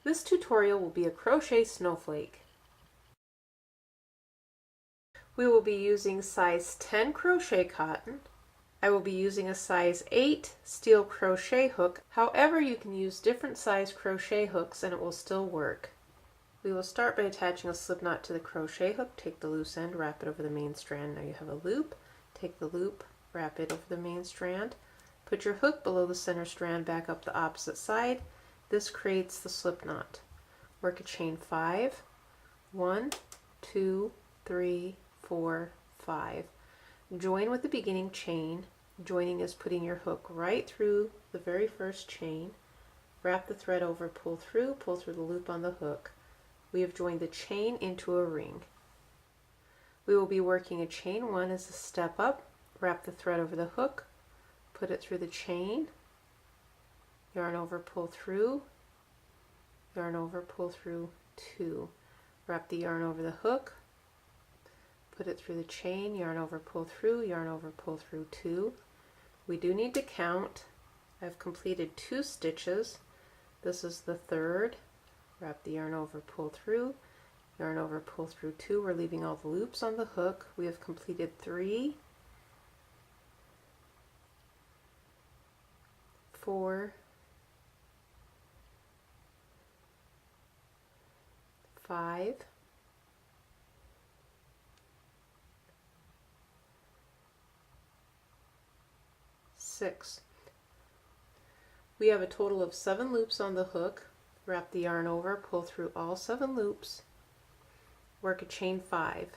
This tutorial will be a crochet snowflake. We will be using size 10 crochet cotton. I will be using a size 8 steel crochet hook. However, you can use different size crochet hooks and it will still work. We will start by attaching a slip knot to the crochet hook. Take the loose end, wrap it over the main strand. Now you have a loop. Take the loop, wrap it over the main strand. Put your hook below the center strand, back up the opposite side. This creates the slip knot. Work a chain 5. 1, 2, 3, 4, 5. Join with the beginning chain. Joining is putting your hook right through the very first chain. Wrap the thread over, pull through the loop on the hook. We have joined the chain into a ring. We will be working a chain 1 as a step up. Wrap the thread over the hook, put it through the chain, yarn over, pull through, yarn over, pull through 2. Wrap the yarn over the hook, put it through the chain, yarn over, pull through, yarn over, pull through 2. We do need to count. I've completed 2 stitches. This is the third. Wrap the yarn over, pull through, yarn over, pull through 2. We're leaving all the loops on the hook. We have completed 3, 4, 5, 6. We have a total of 7 loops on the hook. Wrap the yarn over, pull through all 7 loops, work a chain 5.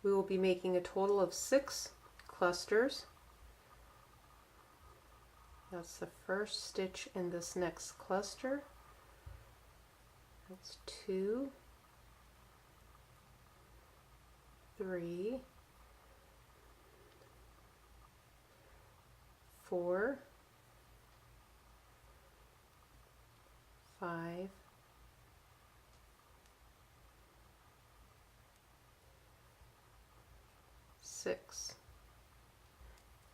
We will be making a total of 6 clusters. That's the first stitch in this next cluster. That's 2, 3, 4, 5, 6.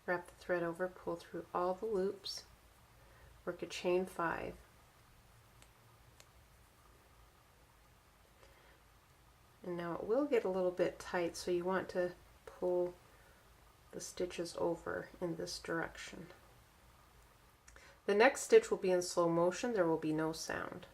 Wrap the thread over, pull through all the loops, work a chain 5. And now it will get a little bit tight, so you want to pull the stitches over in this direction. The next stitch will be in slow motion. There will be no sound.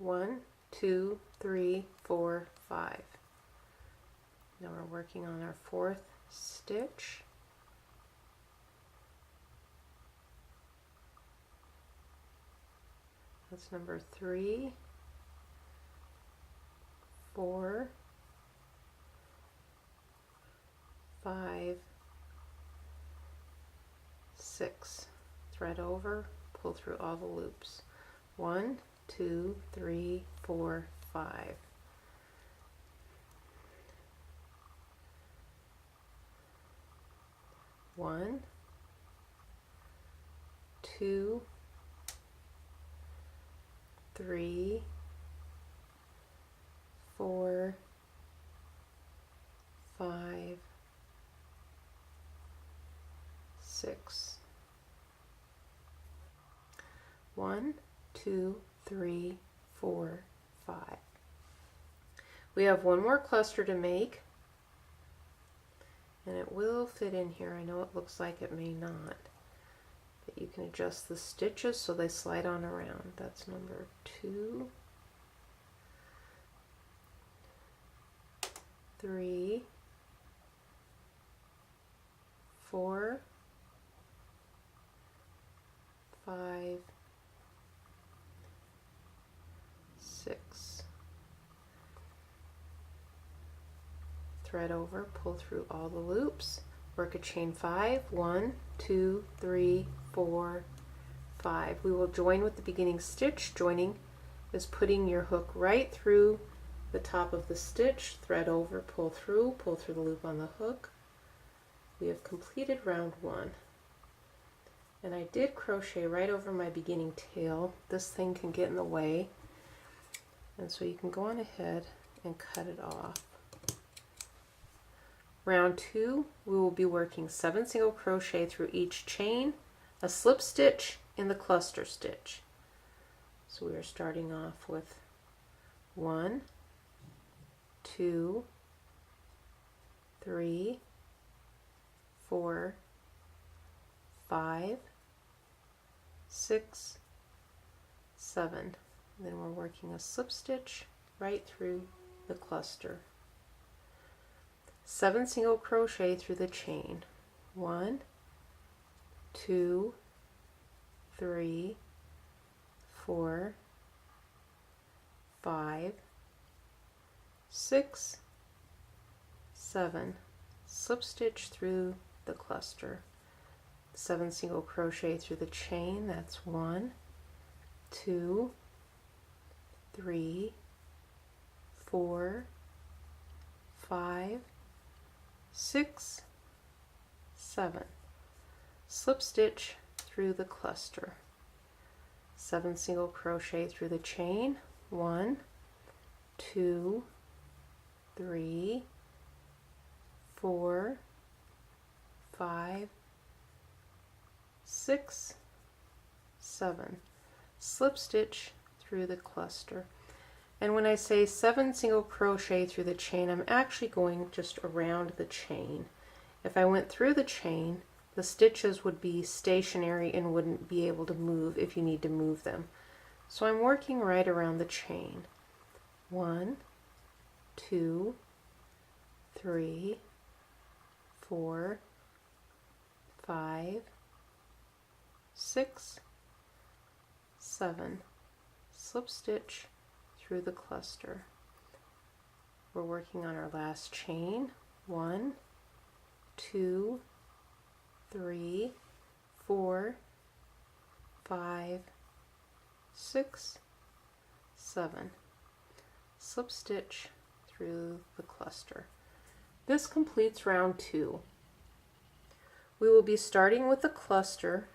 One, 2, 3, 4, 5. Now we're working on our 4th stitch, that's number 3, 4, 5, 6. Thread over, pull through all the loops. 1, 2, 3, 4, 5. 1, 2, 3, 4, 5, 6. 1, 2, 3, 4, 5. We have one more cluster to make, and it will fit in here. I know it looks like it may not, but you can adjust the stitches so they slide on around. That's number 2, 3, 4, 5, 6. Thread over, pull through all the loops, work a chain 5, 1, 2, 3, 4, 5. We will join with the beginning stitch. Joining is putting your hook right through the top of the stitch, thread over, pull through the loop on the hook. We have completed round 1. And I did crochet right over my beginning tail. This thing can get in the way, and so you can go on ahead and cut it off. Round 2, we will be working 7 single crochet through each chain, a slip stitch in the cluster stitch. So we are starting off with 1, 2, 3, 4, 5, 6, 7. Then we're working a slip stitch right through the cluster. 7 single crochet through the chain. 1, 2, 3, 4, 5, 6, 7. Slip stitch through the cluster. 7 single crochet through the chain. That's 1, 2, 3, 4, 5, 6, 7. Slip stitch through the cluster. 7 single crochet through the chain. 1, 2, 3, 4, 5, 6, 7. Slip stitch through the cluster. And when I say 7 single crochet through the chain, I'm actually going just around the chain. If I went through the chain, the stitches would be stationary and wouldn't be able to move if you need to move them. So I'm working right around the chain. 1, 2, 3, 4, 5, 6, 7. Slip stitch through the cluster. We're working on our last chain. 1, 2, 3, 4, 5, 6, 7. Slip stitch through the cluster. This completes round 2. We will be starting with the cluster,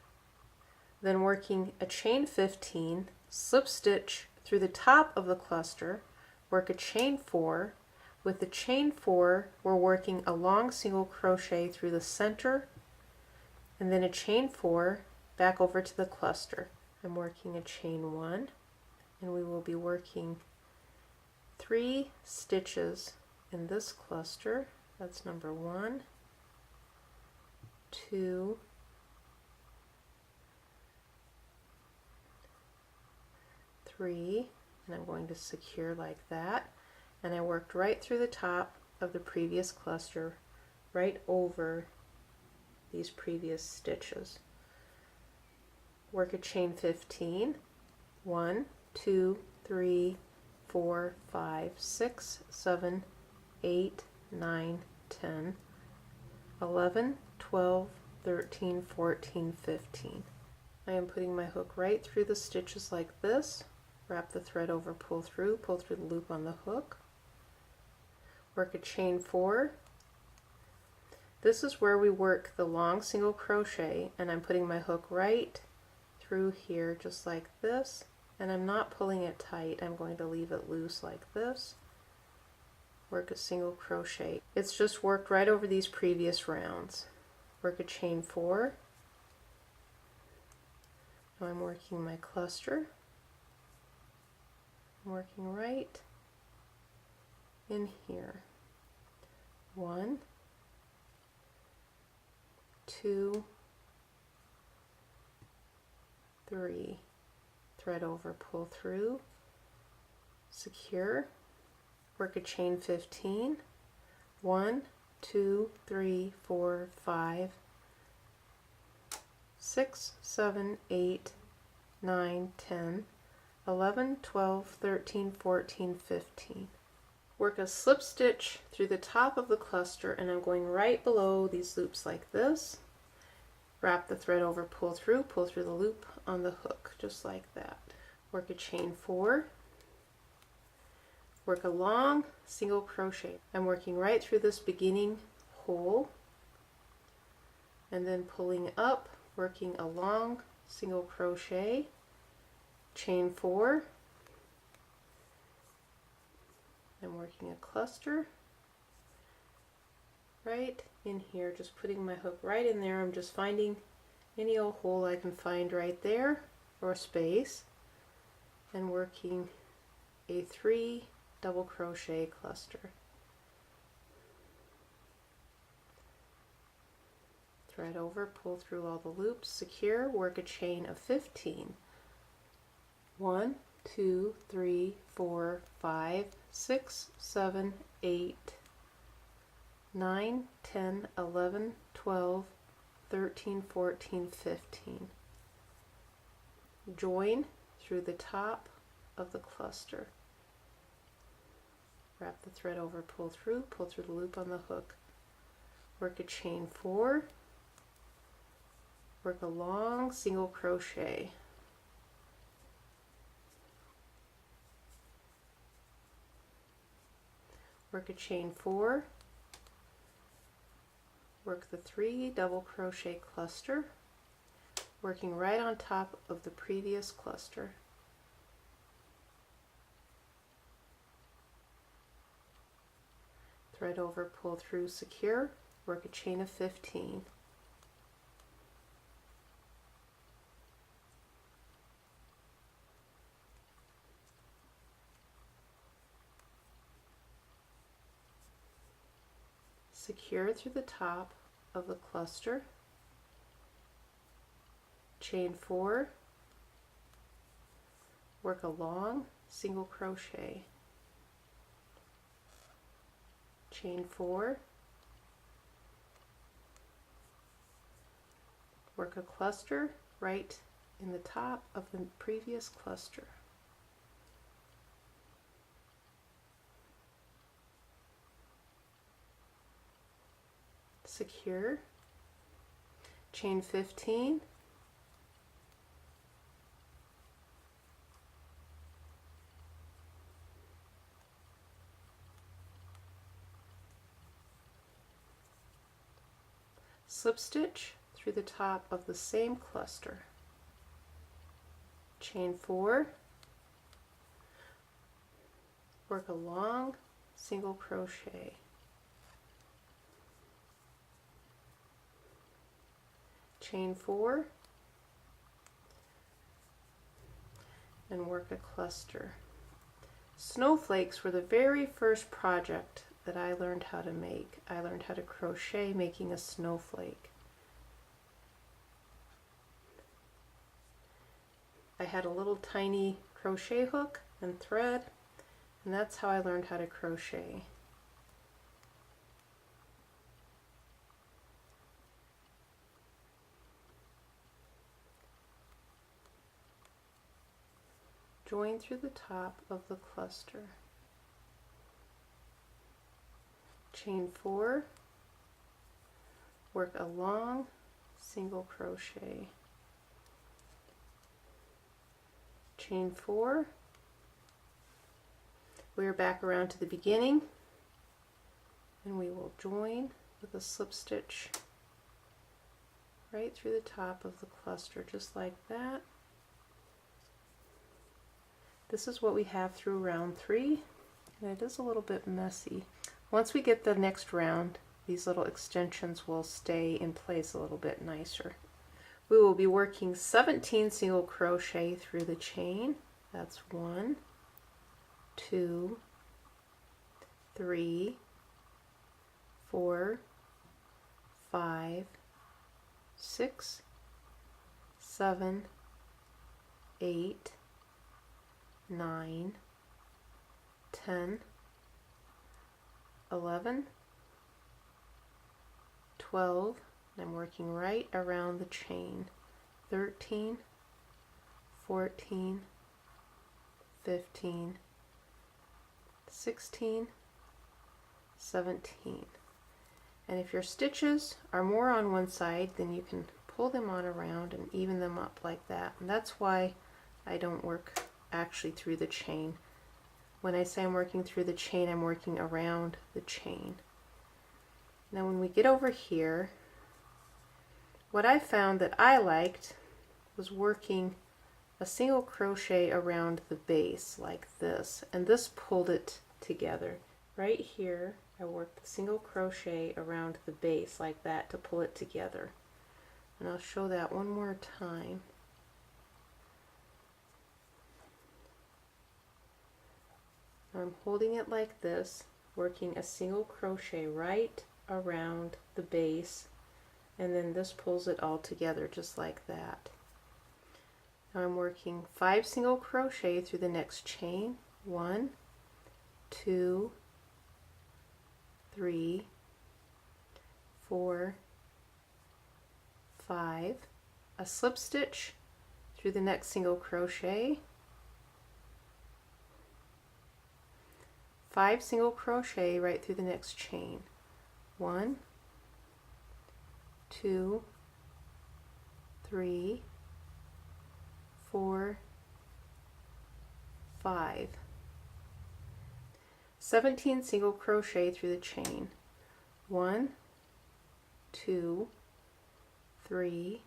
then working a chain 15, slip stitch through the top of the cluster, work a chain 4. With the chain 4, we're working a long single crochet through the center, and then a chain 4 back over to the cluster. I'm working a chain 1, and we will be working 3 stitches in this cluster. That's number 1, 2, 3, and I'm going to secure like that. And I worked right through the top of the previous cluster right over these previous stitches. Work a chain 15. 1, 2, 3, 4, 5, 6, 7, 8, 9, 10, 11, 12, 13, 14, 15. I am putting my hook right through the stitches like this. Wrap the thread over, pull through the loop on the hook. Work a chain 4. This is where we work the long single crochet, and I'm putting my hook right through here just like this, and I'm not pulling it tight. I'm going to leave it loose like this. Work a single crochet. It's just worked right over these previous rounds. Work a chain 4. Now I'm working my cluster. I'm working right in here. 1, 2, 3. Thread over, pull through, secure, work a chain 15. 1, 2, 3, 4, 5, 6, 7, 8, 9, 10, 11, 12, 13, 14, 15. Work a slip stitch through the top of the cluster, and I'm going right below these loops like this. Wrap the thread over, pull through the loop on the hook, just like that. Work a chain 4. Work a long single crochet. I'm working right through this beginning hole, and then pulling up, working a long single crochet, chain 4. I'm working a cluster right in here, just putting my hook right in there. I'm just finding any old hole I can find right there, or space, and working a 3 double crochet cluster. Thread over, pull through all the loops, secure, work a chain of 15. 1, 2, 3, 4, 5, 6, 7, 8, 9, 10, 11, 12, 13, 14, 15. Join through the top of the cluster. Wrap the thread over, pull through the loop on the hook. Work a chain 4. Work a long single crochet. Work a chain 4. Work the 3 double crochet cluster, working right on top of the previous cluster. Thread over, pull through, secure, work a chain of 15. Secure through the top of the cluster, chain 4, work a long single crochet, chain 4, work a cluster right in the top of the previous cluster. Secure, chain 15, slip stitch through the top of the same cluster, chain 4, work a long single crochet, chain 4, and work a cluster. Snowflakes were the very first project that I learned how to make. I learned how to crochet making a snowflake. I had a little tiny crochet hook and thread, and that's how I learned how to crochet. join through the top of the cluster, chain 4, work a long single crochet, chain 4, we're back around to the beginning, and we will join with a slip stitch right through the top of the cluster, just like that. This is what we have through round 3, and it is a little bit messy. Once we get the next round, these little extensions will stay in place a little bit nicer. We will be working 17 single crochet through the chain. That's 1, 2, 3, 4, 5, 6, 7, 8, 9, 10, 11, 12, and I'm working right around the chain, 13, 14, 15, 16, 17. And if your stitches are more on one side, then you can pull them on around and even them up like that. And that's why I don't work actually through the chain. When I say I'm working through the chain, I'm working around the chain. Now when we get over here, what I found that I liked was working a single crochet around the base like this, and this pulled it together. Right here I worked the single crochet around the base like that to pull it together, and I'll show that one more time. I'm holding it like this, working a single crochet right around the base, and then this pulls it all together just like that. Now I'm working 5 single crochet through the next chain, 1, 2, 3, 4, 5, a slip stitch through the next single crochet, 5 single crochet right through the next chain, 1, 2, 3, 4, 5, 17 single crochet through the chain, 1, 2, 3,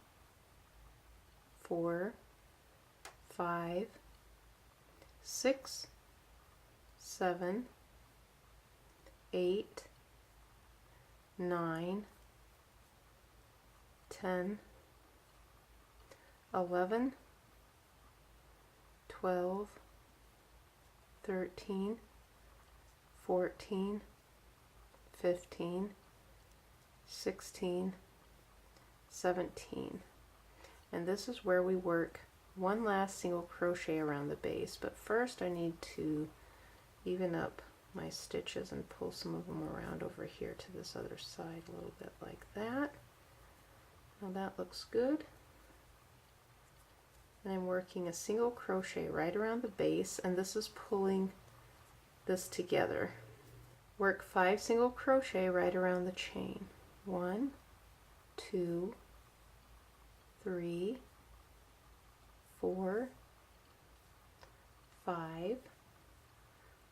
4, 5, 6, 7, 8, 9, 10, 11, 12, 13, 14, 15, 16, 17. And this is where we work one last single crochet around the base, but first I need to even up my stitches and pull some of them around over here to this other side a little bit like that. Now that looks good. And I'm working a single crochet right around the base, and this is pulling this together. Work 5 single crochet right around the chain. 1, 2, 3, 4, 5.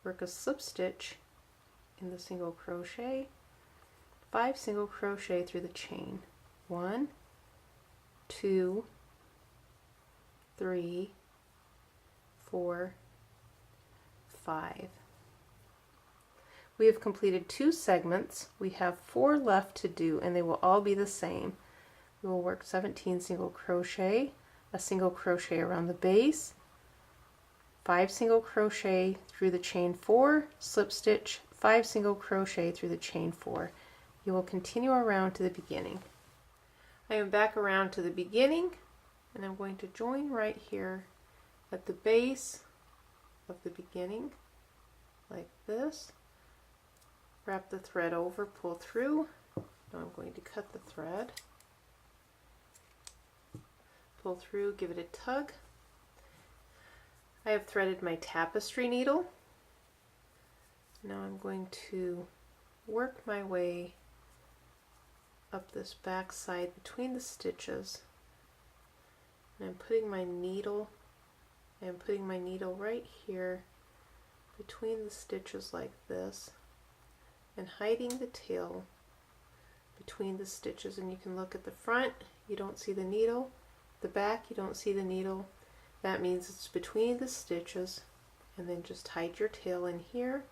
Work a slip stitch in the single crochet, 5 single crochet through the chain. 1, 2, 3, 4, 5. We have completed 2 segments. We have 4 left to do, and they will all be the same. We will work 17 single crochet, a single crochet around the base, 5 single crochet through the chain 4, slip stitch, 5 single crochet through the chain 4. You will continue around to the beginning. I am back around to the beginning, and I'm going to join right here at the base of the beginning like this. Wrap the thread over, pull through. Now I'm going to cut the thread. Pull through, give it a tug. I have threaded my tapestry needle. Now I'm going to work my way up this back side between the stitches. And I'm putting my needle right here between the stitches like this and hiding the tail between the stitches. And you can look at the front, you don't see the needle, the back you don't see the needle. That means it's between the stitches, and then just hide your tail in here